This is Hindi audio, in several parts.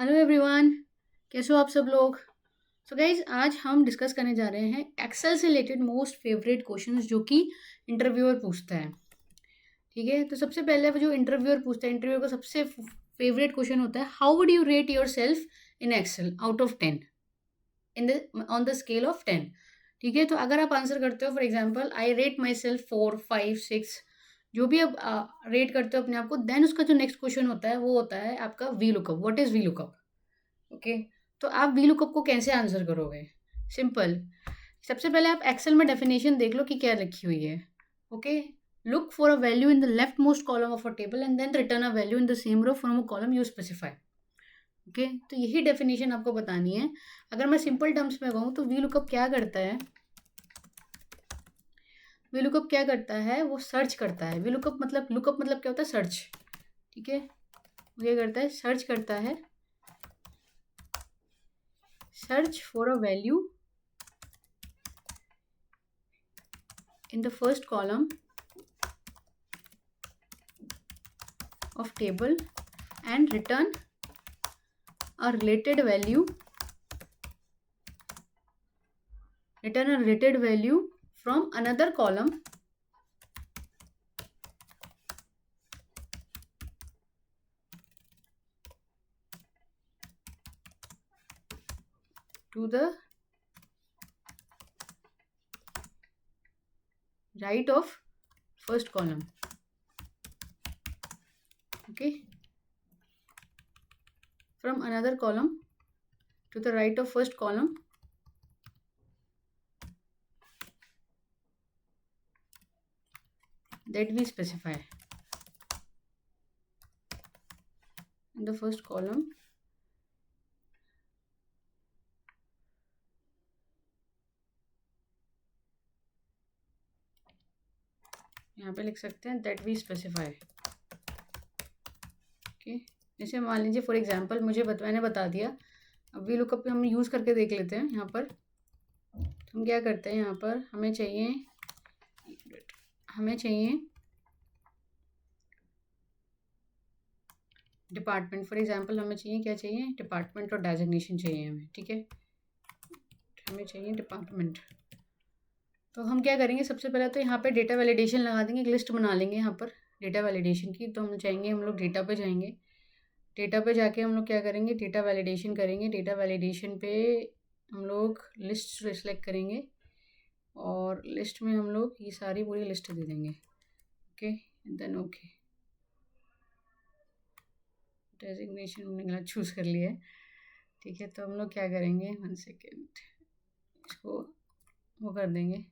हेलो एवरीवन, कैसे हो आप सब लोग। सो गाइज, आज हम डिस्कस करने जा रहे हैं एक्सेल से रिलेटेड मोस्ट फेवरेट क्वेश्चंस जो कि इंटरव्यूअर पूछता है। ठीक है, तो सबसे पहले वो जो इंटरव्यूअर पूछता है, इंटरव्यूअर का सबसे फेवरेट क्वेश्चन होता है, how would you rate yourself in Excel out of 10 in the on the scale of 10। ठीक है, तो अगर आप आंसर करते हो, for example I rate myself 4, 5, 6, जो भी आप रेट करते हो अपने आप को, देन उसका जो नेक्स्ट क्वेश्चन होता है वो होता है आपका V lookup. What is V lookup? Okay, तो आप वी लुकअप को कैसे आंसर करोगे? सिंपल, सबसे पहले आप एक्सेल में डेफिनेशन देख लो कि क्या लिखी हुई है। Okay, look for a value in the leftmost column of a table and then return a value in the same row from a column you specify. Okay, तो यही डेफिनेशन आपको बतानी है। अगर मैं सिंपल टर्म्स में कहूँ तो वी लुकअप क्या करता है? वी लुकअप क्या करता है? वो सर्च करता है। वी लुकअप मतलब क्या होता है? सर्च। ठीक है, वो क्या करता है? सर्च करता है। Search for a value in the first column of table and return a related value from another column to the right of first column. Okay, from another column to the right of first column that we specify. In the first column यहाँ पे लिख सकते हैं दैट वी स्पेसिफाई। ओके, जैसे मान लीजिए फॉर एग्जांपल मैंने बता दिया। अब वी लुकअप हम यूज़ करके देख लेते हैं। यहाँ पर हम क्या करते हैं, यहाँ पर हमें चाहिए डिपार्टमेंट। फॉर एग्जांपल हमें क्या चाहिए? डिपार्टमेंट और डेजिग्नेशन चाहिए हमें। ठीक है, हमें चाहिए डिपार्टमेंट। तो हम क्या करेंगे, सबसे पहले तो यहाँ पे डेटा वैलिडेशन लगा देंगे, एक लिस्ट बना लेंगे यहाँ पर डेटा वैलिडेशन की। तो हम लोग डेटा पे जाएंगे। डेटा पे जाके हम लोग क्या करेंगे? डेटा वैलिडेशन करेंगे। डेटा वैलिडेशन पे हम लोग लिस्ट सेलेक्ट करेंगे और लिस्ट में हम लोग ये सारी पूरी लिस्ट दे देंगे। ओके, देन ओके, डेजिग्नेशन हमने गलत चूज़ कर लिया है। ठीक है, तो हम लोग क्या करेंगे, 1 सेकेंड, इसको वो कर देंगे।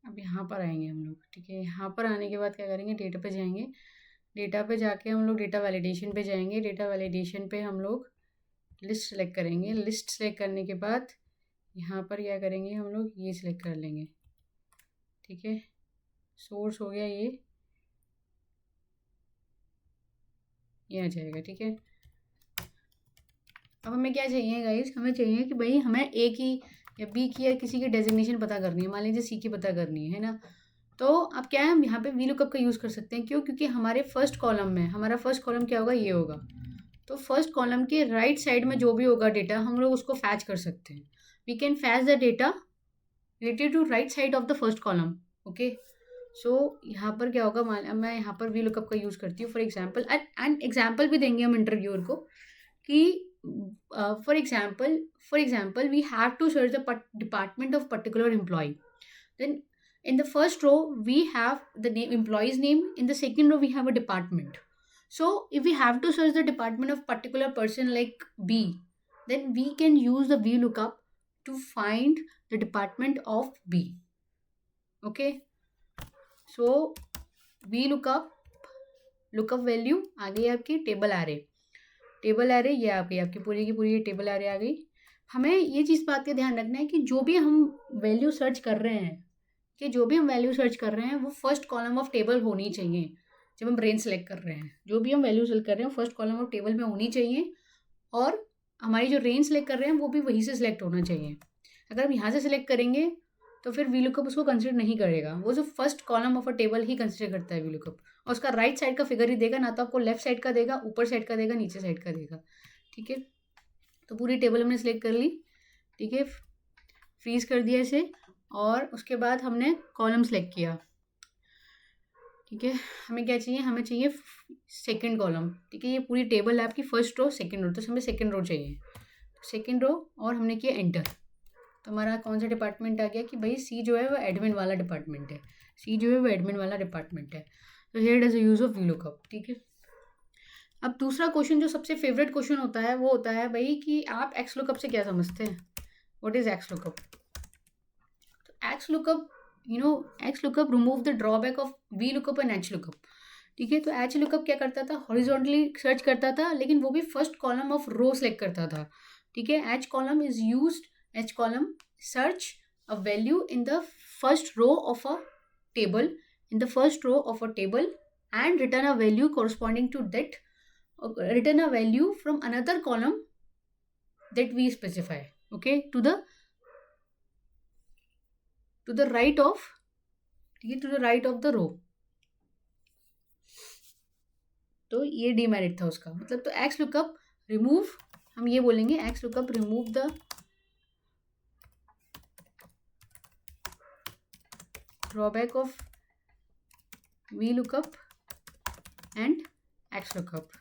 अब यहाँ पर आएंगे हम लोग। ठीक है, यहाँ पर आने के बाद क्या करेंगे? डेटा पे जाएंगे। डेटा पे जाके हम लोग डेटा वैलिडेशन पे जाएंगे। डेटा वैलिडेशन पे हम लोग लिस्ट सेलेक्ट करेंगे। लिस्ट सेलेक्ट करने के बाद यहाँ पर क्या करेंगे, हम लोग ये सिलेक्ट कर लेंगे। ठीक है, सोर्स हो गया ये आ जाएगा। ठीक है, अब हमें क्या चाहिए गाइस? हमें चाहिए कि भाई हमें ए की या बी की या किसी की डेजिग्नेशन पता करनी है। मान लीजिए सी की पता करनी है ना। तो अब क्या है, हम यहाँ पे वी लुकअप का यूज़ कर सकते हैं। क्यों? क्योंकि हमारे फर्स्ट कॉलम में हमारा फर्स्ट कॉलम क्या होगा? ये होगा। तो फर्स्ट कॉलम के राइट साइड में जो भी होगा डेटा, हम लोग उसको फैच कर सकते हैं। We can fetch the data related to right side of the first column. Okay, so यहाँ पर क्या होगा, मैं यहाँ पर वी लुकअप का यूज़ करती हूँ। फॉर एग्जाम्पल एंड एग्जाम्पल भी देंगे हम इंटरव्यूअर को कि for example we have to search the department of particular employee. Then in the first row we have the employee's name. In the second row we have a department. So if we have to search the department of particular person like B, then we can use the VLOOKUP to find the department of B. Okay, so lookup value आ गई आपकी टेबल एरे। ये आ गई आपकी पूरी की पूरी टेबल एरे आ गई। हमें ये चीज़ बात का ध्यान रखना है कि जो भी हम वैल्यू सर्च कर रहे हैं वो फर्स्ट कॉलम ऑफ टेबल होनी चाहिए। जब हम रेंज सेलेक्ट कर रहे हैं, जो भी हम वैल्यू सेलेक्ट कर रहे हैं फर्स्ट कॉलम ऑफ टेबल में होनी चाहिए, और हमारी जो रेंज सेलेक्ट कर रहे हैं वो भी वहीं से सिलेक्ट होना चाहिए। अगर हम यहाँ से सिलेक्ट करेंगे तो फिर वी लुकअप उसको कंसिडर नहीं करेगा। वो जो first column of a table he consider करता है वी लुकअप। और उसका राइट साइड का फिगर ही देगा, ना तो आपको लेफ्ट साइड का देगा, ऊपर साइड का देगा, नीचे साइड का देगा। ठीक है, तो पूरी टेबल हमने सिलेक्ट कर ली। ठीक है, फ्रीज कर दिया इसे, और उसके बाद हमने कॉलम सेलेक्ट किया। ठीक है, हमें क्या चाहिए, हमें चाहिए सेकंड कॉलम। ठीक है, ये पूरी टेबल है आपकी, फर्स्ट रो सेकंड रो, तो हमें सेकंड रो चाहिए। सेकंड रो, और हमने किया एंटर। तो हमारा कौन सा डिपार्टमेंट आ गया कि भाई सी जो है वो एडमिन वाला डिपार्टमेंट है। सी जो है वो एडमिन वाला डिपार्टमेंट है। तो here does use of VLOOKUP. ठीक है, अब दूसरा क्वेश्चन जो सबसे फेवरेट क्वेश्चन होता है वो होता है भाई कि आप एक्स लुकअप से क्या समझते हैं, व्हाट इज एक्स लुकअप। तो x lookup, x lookup remove the drawback of V lookup and H lookup. ठीक है, तो एच लुकअप क्या करता था, हॉरिजॉन्टली सर्च करता था, लेकिन वो भी first column of row select करता था। ठीक है, H column is used, H column search a value in the first row of a table, and return a value corresponding to that, return a value from another column that we specify, okay, to the right of, to the right of the row। तो ये डीमेरिट था उसका, मतलब तो एक्स लुकअप रिमूव, हम ये बोलेंगे x lookup remove the drawback of VLOOKUP and XLOOKUP,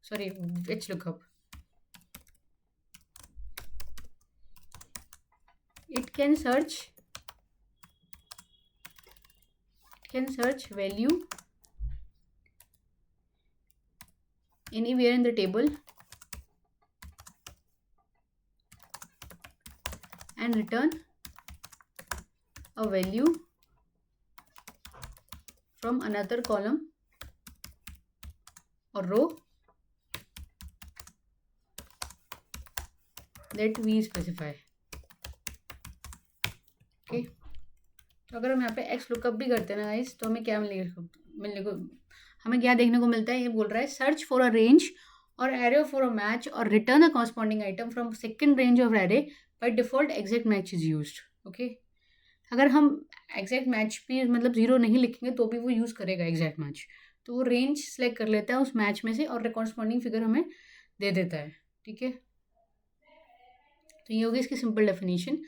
sorry, HLOOKUP. It can search value anywhere in the table and return a value from another column or row that we specify। okay, तो अगर हम यहाँ पे एक्स लुकअप भी करते हैं ना गाइस, तो हमें क्या हमें क्या देखने को मिलता है, ये बोल रहा है सर्च फॉर अ रेंज और एरे फॉर अ मैच और return a corresponding item from second range of array, by default exact match is used. Okay, अगर हम एग्जैक्ट मैच भी मतलब 0 नहीं लिखेंगे तो भी वो यूज़ करेगा एग्जैक्ट मैच, तो वो रेंज सेलेक्ट कर लेता है उस मैच में से और कॉरस्पॉन्डिंग फिगर हमें दे देता है। ठीक है, तो ये होगी इसकी simple definition.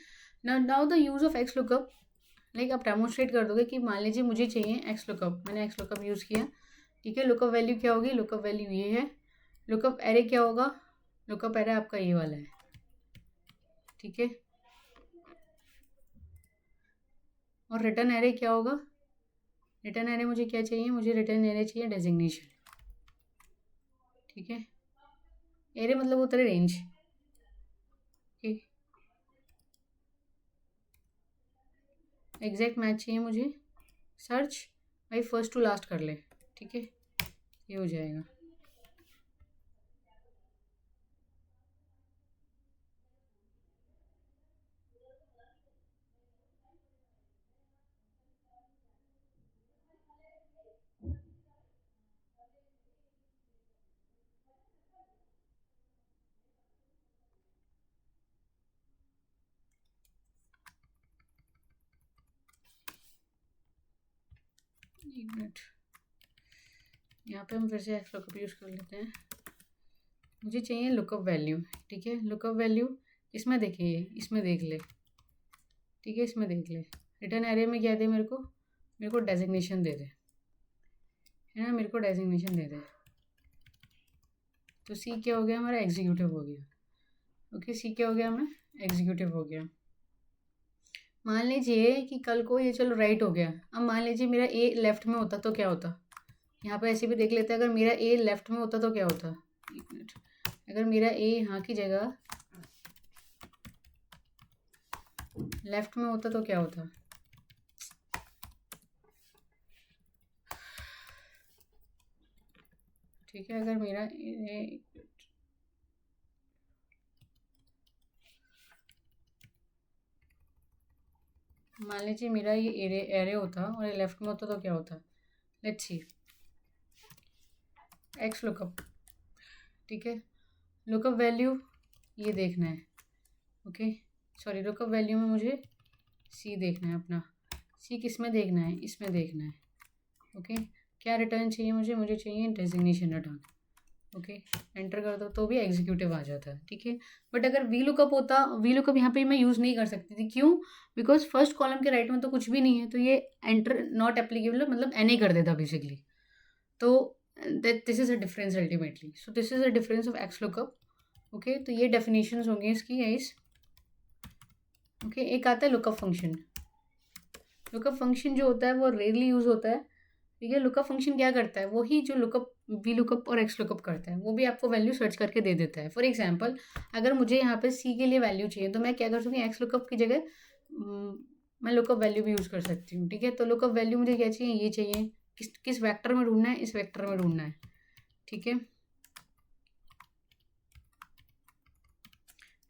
Now the use of x lookup, like आप डेमोन्स्ट्रेट कर दोगे कि मान लीजिए मुझे चाहिए एक्स लुकअप, मैंने एक्स लुकअप यूज़ किया। ठीक है, लुकअप वैल्यू क्या होगी, लुकअप वैल्यू ये है। लुकअप एरे क्या होगा, लुकअप एरे आपका ये वाला है। ठीक है, और रिटर्न एरे क्या होगा, रिटर्न एरे मुझे क्या चाहिए, मुझे रिटर्न एरे चाहिए डेजिग्नेशन। ठीक है, एरे मतलब होता है रेंज। ठीक, एग्जैक्ट मैच चाहिए मुझे, सर्च भाई फर्स्ट टू लास्ट कर ले। ठीक है, ये हो जाएगा। एक मिनट, यहाँ पे हम फिर से एक्स लुकअप यूज़ कर लेते हैं। मुझे चाहिए लुकअप वैल्यू। ठीक है, लुकअप वैल्यू इसमें देखिए, इसमें देख ले। ठीक है, इसमें देख ले, रिटर्न एरे में क्या दे मेरे को डेजिग्नेशन दे दे, है ना, मेरे को डेजिग्नेशन दे दे। तो सी क्या हो गया हमारा, एग्जीक्यूटिव हो गया। ओके, सी क्या हो गया हमें, एग्जीक्यूटिव हो गया। मान लीजिए कि कल को ये चलो राइट हो गया, अब मान लीजिए मेरा ए लेफ्ट में होता तो क्या होता, यहाँ पे ऐसे भी देख लेते हैं, अगर मेरा ए लेफ्ट में होता तो क्या होता। एक मिनट, अगर मेरा ए यहाँ की जगह लेफ्ट में होता तो क्या होता। ठीक है, अगर मेरा मान लीजिए मेरा ये एरे होता और ये लेफ्ट में होता तो क्या होता। Let's see, x lookup. ठीक है, लुकअप वैल्यू ये देखना है। ओके, सॉरी, लुकअप वैल्यू में मुझे सी देखना है अपना। सी किस में देखना है, इसमें देखना है। ओके, क्या रिटर्न चाहिए मुझे चाहिए डेजिग्नेशन रिटर्न। ओके, एंटर कर दो तो भी एग्जीक्यूटिव आ जाता है, ठीक है। बट अगर वी लुकअप होता, वी लुकअप यहाँ पे मैं यूज़ नहीं कर सकती थी, क्यों? बिकॉज फर्स्ट कॉलम के राइट में तो कुछ भी नहीं है, तो ये एंटर नॉट एप्लीकेबल मतलब एन कर देता बेसिकली। तो this is a difference ultimately. So this is a difference of x lookup. Okay, तो ये डेफिनेशंस होंगे इसकी गाइस। ओके, एक आता है लुकअप फंक्शन। लुकअप फंक्शन जो होता है वो रेयरली यूज होता है, ठीक है। लुकअप फंक्शन क्या करता है? वही जो लुकअप वी लुकअप और एक्स लुकअप करता है, वो भी आपको वैल्यू सर्च करके दे देता है। फॉर एग्जांपल, अगर मुझे यहाँ पे सी के लिए वैल्यू चाहिए तो मैं क्या कर सकती हूँ? एक्स लुकअप की जगह मैं लुकअप वैल्यू भी यूज़ कर सकती हूँ, ठीक है। तो लुकअप वैल्यू मुझे क्या चाहिए? ये चाहिए। किस वेक्टर में ढूंढना है? इस वेक्टर में ढूंढना है, ठीक है।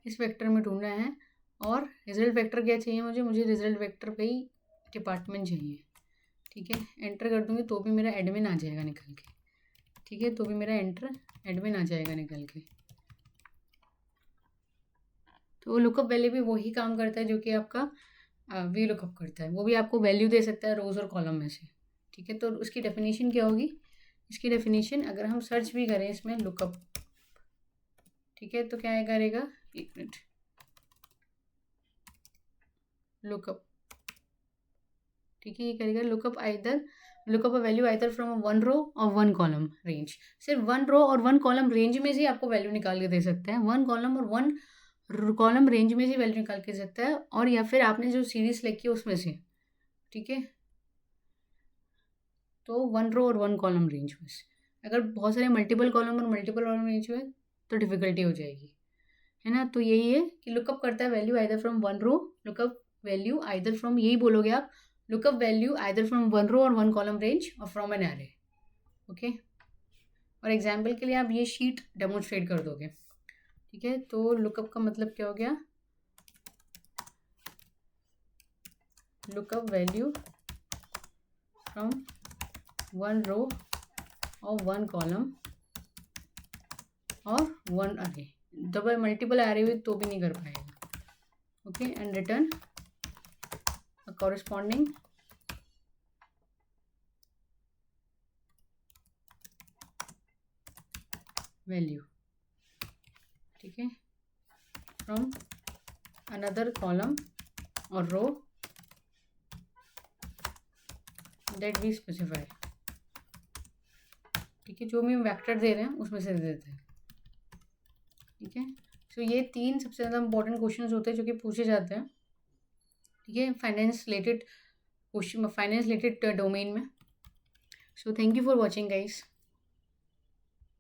इस वेक्टर में ढूंढना है। और रिजल्ट वेक्टर क्या चाहिए मुझे रिजल्ट वेक्टर पे ही डिपार्टमेंट चाहिए, ठीक है। एंटर कर दूंगी तो भी मेरा एडमिन आ जाएगा निकल के, ठीक है। तो भी मेरा एडमिन आ जाएगा निकल के। तो लुकअप वैल्यू भी वही काम करता है जो कि आपका वी लुकअप करता है। वो भी आपको वैल्यू दे सकता है रोज और कॉलम में से, ठीक है। तो उसकी डेफिनेशन क्या होगी? इसकी डेफिनेशन अगर हम सर्च भी करें इसमें लुकअप, ठीक है, तो क्या करेगा? एक मिनट, लुकअप, ठीक है, ये करेगा lookup a value either from one row और वन कॉलम रेंज। सिर्फ वन रो और वन कॉलम रेंज में से आपको वैल्यू निकाल के दे सकता है। वन कॉलम और वन कॉलम रेंज में से वैल्यू निकाल के दे सकता है, और या फिर आपने जो सीरीज सेलेक्ट की उसमें से, ठीक है। तो वन रो और वन कॉलम रेंज में से। अगर बहुत सारे मल्टीपल कॉलम और मल्टीपल कॉलम रेंज में तो डिफिकल्टी हो जाएगी, है ना। तो यही है कि लुकअप करता है value either from one row, lookup value either from, यही बोलोगे आप, lookup value either from one row और वन कॉलम रेंज और फ्रॉम एन एरे। ओके, और एग्जाम्पल के लिए आप ये शीट डेमोन्स्ट्रेट कर दोगे, ठीक है। तो लुकअप का मतलब क्या हो गया? Lookup value from one row और वन कॉलम और वन अरे। डबल मल्टीपल अरे हुई तो भी नहीं कर पाएगा। Okay, and return a corresponding value, ठीक है, फ्रॉम अनदर कॉलम और रो दैट वी स्पेसिफाई, ठीक है। जो भी हम वेक्टर दे रहे हैं उसमें से दे देते हैं, ठीक है। सो ये तीन सबसे ज़्यादा इंपॉर्टेंट क्वेश्चंस होते हैं जो कि पूछे जाते हैं, ठीक है, finance related question, finance related domain में। So thank you for watching guys.